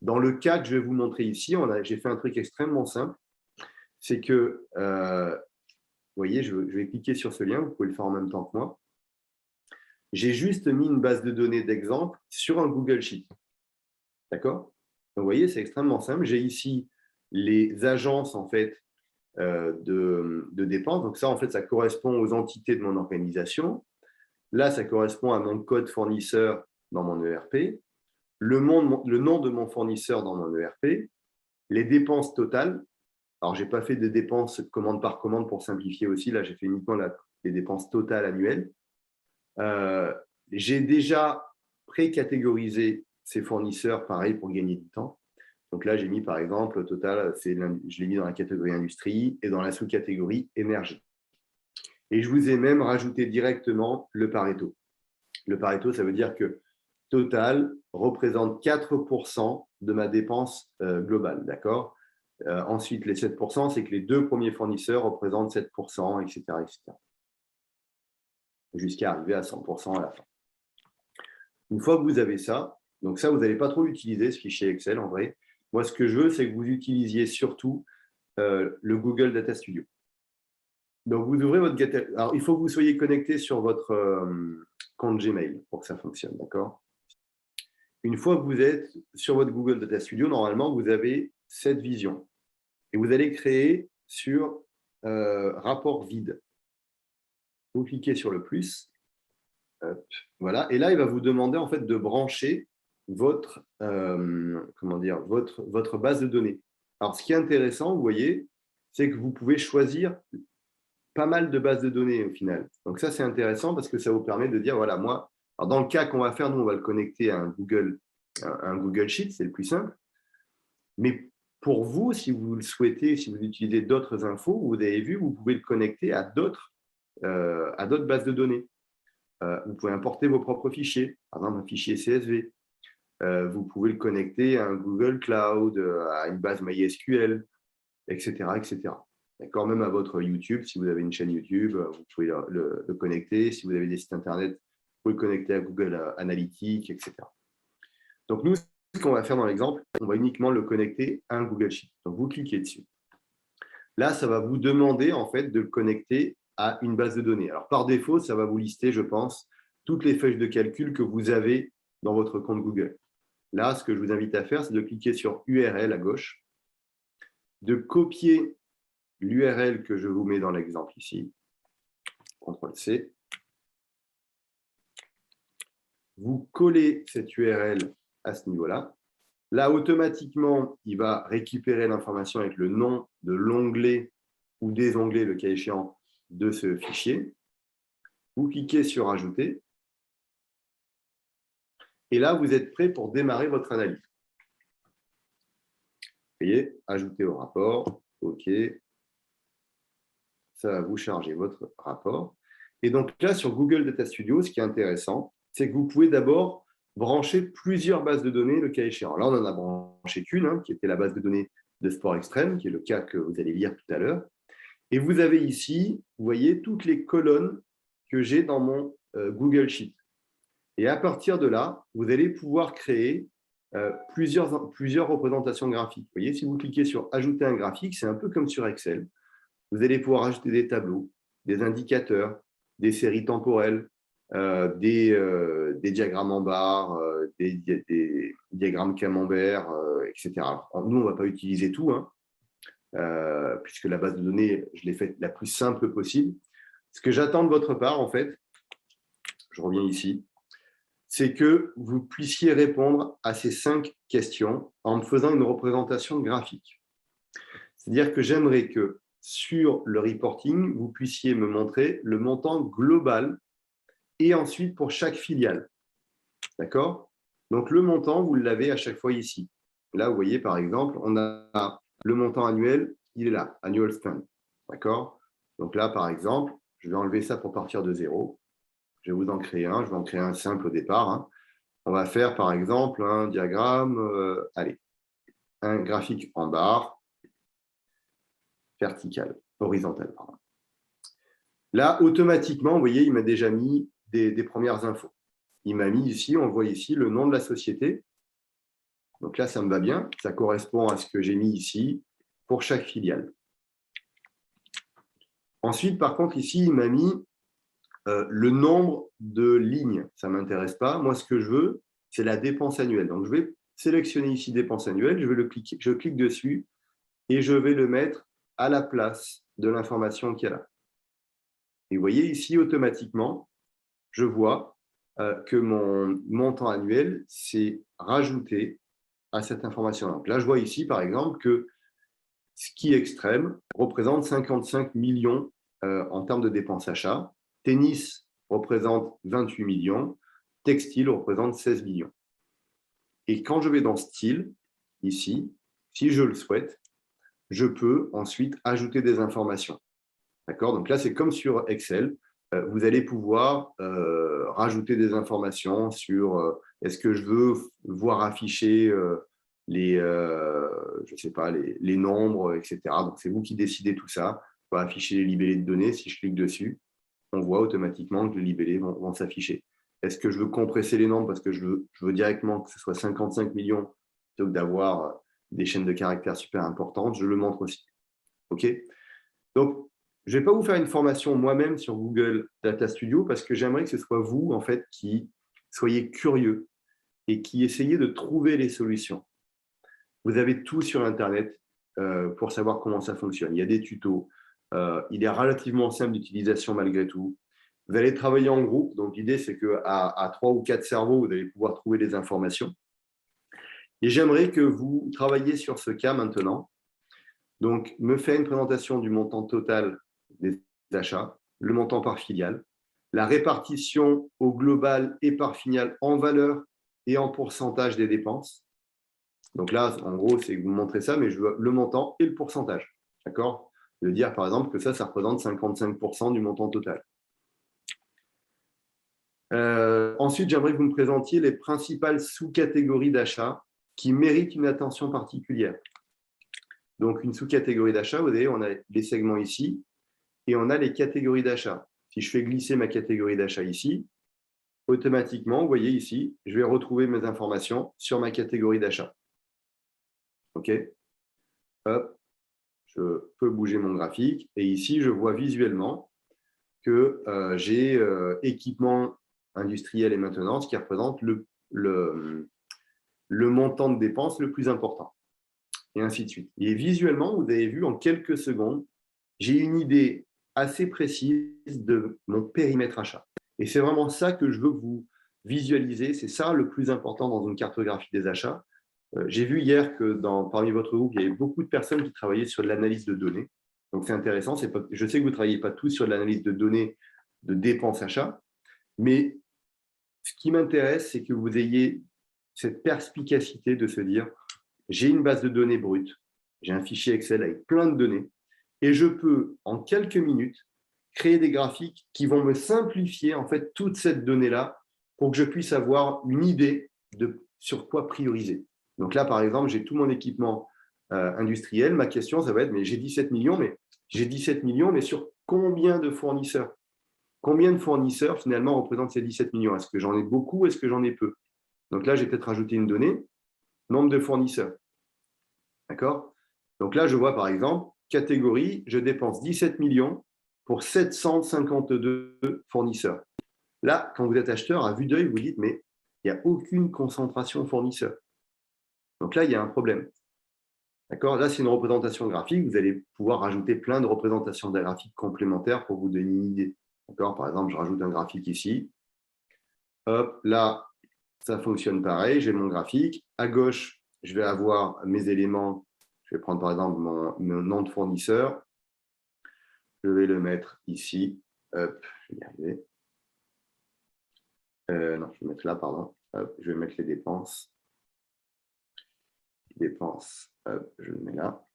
Dans le cas que je vais vous montrer ici, j'ai fait un truc extrêmement simple. C'est que, vous voyez, je vais cliquer sur ce lien, vous pouvez le faire en même temps que moi. J'ai juste mis une base de données d'exemple sur un Google Sheet. D'accord? Donc, vous voyez, c'est extrêmement simple. J'ai ici les agences, en fait, de dépenses. Donc, ça, en fait, ça correspond aux entités de mon organisation. Là, ça correspond à mon code fournisseur dans mon ERP, le nom de mon fournisseur dans mon ERP, les dépenses totales. Alors, je n'ai pas fait de dépenses commande par commande pour simplifier aussi. Là, j'ai fait uniquement les dépenses totales annuelles. J'ai déjà pré-catégorisé ces fournisseurs, pareil, pour gagner du temps. Donc là, j'ai mis, par exemple, total, je l'ai mis dans la catégorie industrie et dans la sous-catégorie énergie. Et je vous ai même rajouté directement le Pareto. Le Pareto, ça veut dire que Total représente 4% de ma dépense globale, d'accord? Ensuite, les 7%, c'est que les deux premiers fournisseurs représentent 7%, etc., etc. Jusqu'à arriver à 100% à la fin. Une fois que vous avez ça, donc ça, vous n'allez pas trop l'utiliser, ce fichier Excel, en vrai. Moi, ce que je veux, c'est que vous utilisiez surtout le Google Data Studio. Donc, vous ouvrez votre Data. Alors, il faut que vous soyez connecté sur votre compte Gmail pour que ça fonctionne, d'accord? Une fois que vous êtes sur votre Google Data Studio, normalement, vous avez cette vision. Et vous allez créer sur rapport vide. Vous cliquez sur le plus. Hop, voilà. Et là, il va vous demander en fait de brancher votre base de données. Alors, ce qui est intéressant, vous voyez, c'est que vous pouvez choisir pas mal de bases de données au final. Donc ça, c'est intéressant parce que ça vous permet de dire, voilà, moi, alors dans le cas qu'on va faire, nous, on va le connecter à un Google Sheet, c'est le plus simple. Mais pour vous, si vous le souhaitez, si vous utilisez d'autres infos, vous avez vu, vous pouvez le connecter à d'autres bases de données. Vous pouvez importer vos propres fichiers, par exemple un fichier CSV. Vous pouvez le connecter à un Google Cloud, à une base MySQL, etc., etc. D'accord, même à votre YouTube, si vous avez une chaîne YouTube, vous pouvez le connecter. Si vous avez des sites Internet, vous pouvez le connecter à Google Analytics, etc. Donc, nous, ce qu'on va faire dans l'exemple, on va uniquement le connecter à un Google Sheet. Donc, vous cliquez dessus. Là, ça va vous demander, en fait, de le connecter à une base de données. Alors, par défaut, ça va vous lister, je pense, toutes les feuilles de calcul que vous avez dans votre compte Google. Là, ce que je vous invite à faire, c'est de cliquer sur URL à gauche, de copier l'URL que je vous mets dans l'exemple ici, CTRL-C. Vous collez cette URL à ce niveau-là. Là, automatiquement, il va récupérer l'information avec le nom de l'onglet ou des onglets, le cas échéant, de ce fichier. Vous cliquez sur « Ajouter ». Et là, vous êtes prêt pour démarrer votre analyse. Vous voyez, ajouter au rapport, OK. Ça va vous charger votre rapport. Et donc là, sur Google Data Studio, ce qui est intéressant, c'est que vous pouvez d'abord brancher plusieurs bases de données, le cas échéant. Là, on en a branché qu'une, qui était la base de données de sport extrême, qui est le cas que vous allez lire tout à l'heure. Et vous avez ici, vous voyez, toutes les colonnes que j'ai dans mon Google Sheet. Et à partir de là, vous allez pouvoir créer plusieurs représentations graphiques. Vous voyez, si vous cliquez sur « Ajouter un graphique », c'est un peu comme sur Excel. Vous allez pouvoir ajouter des tableaux, des indicateurs, des séries temporelles, des diagrammes en barre, des diagrammes camembert, etc. Alors, nous, on ne va pas utiliser tout, puisque la base de données, je l'ai faite la plus simple possible. Ce que j'attends de votre part, en fait, je reviens ici, c'est que vous puissiez répondre à ces 5 questions en me faisant une représentation graphique. C'est-à-dire que j'aimerais que sur le reporting, vous puissiez me montrer le montant global et ensuite pour chaque filiale. D'accord? Donc, le montant, vous l'avez à chaque fois ici. Là, vous voyez, par exemple, on a le montant annuel, il est là, annual spend. D'accord? Donc là, par exemple, je vais enlever ça pour partir de 0. Je vais vous en créer un. Je vais en créer un simple au départ. On va faire, par exemple, un diagramme, un graphique en barre, vertical, horizontal, pardon. Là, automatiquement, vous voyez, il m'a déjà mis des premières infos. Il m'a mis ici, on voit ici, le nom de la société. Donc là, ça me va bien. Ça correspond à ce que j'ai mis ici pour chaque filiale. Ensuite, par contre, ici, il m'a mis le nombre de lignes. Ça ne m'intéresse pas. Moi, ce que je veux, c'est la dépense annuelle. Donc, je vais sélectionner ici dépense annuelle. Je clique dessus et je vais le mettre à la place de l'information qu'il y a là. Et vous voyez ici, automatiquement, je vois que mon montant annuel s'est rajouté à cette information. Donc là, je vois ici, par exemple, que ski extrême représente 55 millions en termes de dépenses achats. Tennis représente 28 millions. Textile représente 16 millions. Et quand je vais dans style, ici, si je le souhaite, je peux ensuite ajouter des informations. D'accord? Donc là, c'est comme sur Excel. Vous allez pouvoir rajouter des informations sur est-ce que je veux voir afficher je sais pas, les nombres, etc. Donc, c'est vous qui décidez tout ça. On va afficher les libellés de données. Si je clique dessus, on voit automatiquement que les libellés vont s'afficher. Est-ce que je veux compresser les nombres parce que je veux directement que ce soit 55 millions plutôt que d'avoir des chaînes de caractères super importantes? Je le montre aussi. OK? Donc, je ne vais pas vous faire une formation moi-même sur Google Data Studio parce que j'aimerais que ce soit vous, en fait, qui soyez curieux et qui essayez de trouver les solutions. Vous avez tout sur Internet pour savoir comment ça fonctionne. Il y a des tutos. Il est relativement simple d'utilisation malgré tout. Vous allez travailler en groupe. Donc, l'idée, c'est qu'à 3 ou 4 cerveaux, vous allez pouvoir trouver des informations. Et j'aimerais que vous travailliez sur ce cas maintenant. Donc, me faire une présentation du montant total des achats, le montant par filiale, la répartition au global et par filiale en valeur et en pourcentage des dépenses. Donc là, en gros, c'est que vous montrez ça, mais je veux le montant et le pourcentage. D'accord? De dire, par exemple, que ça représente 55% du montant total. Ensuite, j'aimerais que vous me présentiez les principales sous-catégories d'achat qui méritent une attention particulière. Donc, une sous-catégorie d'achat, vous voyez, on a les segments ici et on a les catégories d'achat. Si je fais glisser ma catégorie d'achat ici, automatiquement, vous voyez ici, je vais retrouver mes informations sur ma catégorie d'achat. OK? Hop, je peux bouger mon graphique et ici, je vois visuellement que j'ai équipement industriel et maintenance qui représente le montant de dépenses le plus important. Et ainsi de suite. Et visuellement, vous avez vu en quelques secondes, j'ai une idée assez précise de mon périmètre achat. Et c'est vraiment ça que je veux que vous visualisez. C'est ça le plus important dans une cartographie des achats. J'ai vu hier que parmi votre groupe, il y avait beaucoup de personnes qui travaillaient sur de l'analyse de données. Donc, c'est intéressant. Je sais que vous ne travaillez pas tous sur de l'analyse de données de dépenses achats, mais ce qui m'intéresse, c'est que vous ayez cette perspicacité de se dire j'ai une base de données brute, j'ai un fichier Excel avec plein de données, et je peux, en quelques minutes, créer des graphiques qui vont me simplifier en fait toute cette donnée-là pour que je puisse avoir une idée sur quoi prioriser. Donc là, par exemple, j'ai tout mon équipement industriel. Ma question, ça va être, mais j'ai 17 millions, mais sur combien de fournisseurs? Combien de fournisseurs, finalement, représentent ces 17 millions? Est-ce que j'en ai beaucoup? Est-ce que j'en ai peu? Donc là, j'ai peut-être rajouté une donnée, nombre de fournisseurs. D'accord? Donc là, je vois par exemple, catégorie, je dépense 17 millions pour 752 fournisseurs. Là, quand vous êtes acheteur, à vue d'œil, vous dites, mais il n'y a aucune concentration fournisseur. Donc là, il y a un problème. D'accord? Là, c'est une représentation graphique. Vous allez pouvoir rajouter plein de représentations graphiques complémentaires pour vous donner une idée. D'accord? Par exemple, je rajoute un graphique ici. Hop, là, ça fonctionne pareil. J'ai mon graphique. À gauche, je vais avoir mes éléments. Je vais prendre par exemple mon nom de fournisseur. Je vais le mettre ici. Hop, je vais y arriver. Non, je vais mettre là, pardon. Hop, je vais mettre les dépenses. Dépenses, hop, je le mets là.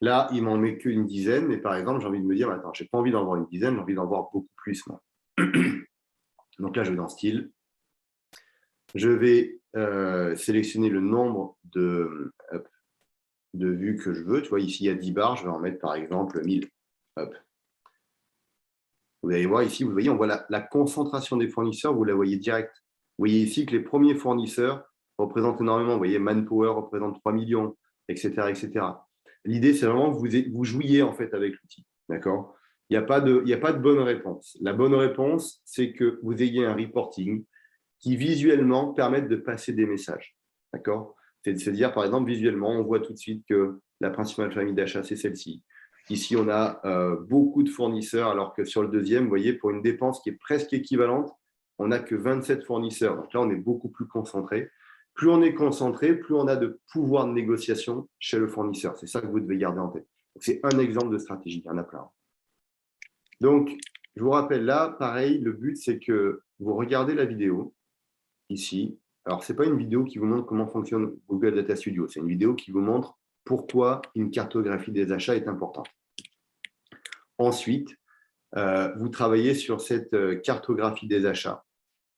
Là, il m'en met qu'une dizaine, mais par exemple, j'ai envie de me dire, attends, je n'ai pas envie d'en voir une dizaine, j'ai envie d'en voir beaucoup plus, moi. Donc là, je vais dans Style. Je vais sélectionner le nombre de vues que je veux. Tu vois, ici, il y a 10 barres, je vais en mettre par exemple 1000. Hop. Vous allez voir ici, vous voyez, on voit la concentration des fournisseurs, vous la voyez direct. voyez ici que les premiers fournisseurs représentent énormément. Vous voyez, Manpower représente 3 millions, etc. etc. L'idée, c'est vraiment que vous jouiez en fait avec l'outil. D'accord? Il n'y a pas de bonne réponse. La bonne réponse, c'est que vous ayez un reporting qui visuellement permette de passer des messages. D'accord? C'est de se dire, par exemple, visuellement, on voit tout de suite que la principale famille d'achat, c'est celle-ci. Ici, on a beaucoup de fournisseurs, alors que sur le deuxième, vous voyez, pour une dépense qui est presque équivalente, on n'a que 27 fournisseurs. Donc là, on est beaucoup plus concentré. Plus on est concentré, plus on a de pouvoir de négociation chez le fournisseur. C'est ça que vous devez garder en tête. C'est un exemple de stratégie, il y en a plein. Donc, je vous rappelle là, pareil, le but, c'est que vous regardez la vidéo, ici. Alors, ce n'est pas une vidéo qui vous montre comment fonctionne Google Data Studio, c'est une vidéo qui vous montre pourquoi une cartographie des achats est importante. Ensuite, vous travaillez sur cette cartographie des achats.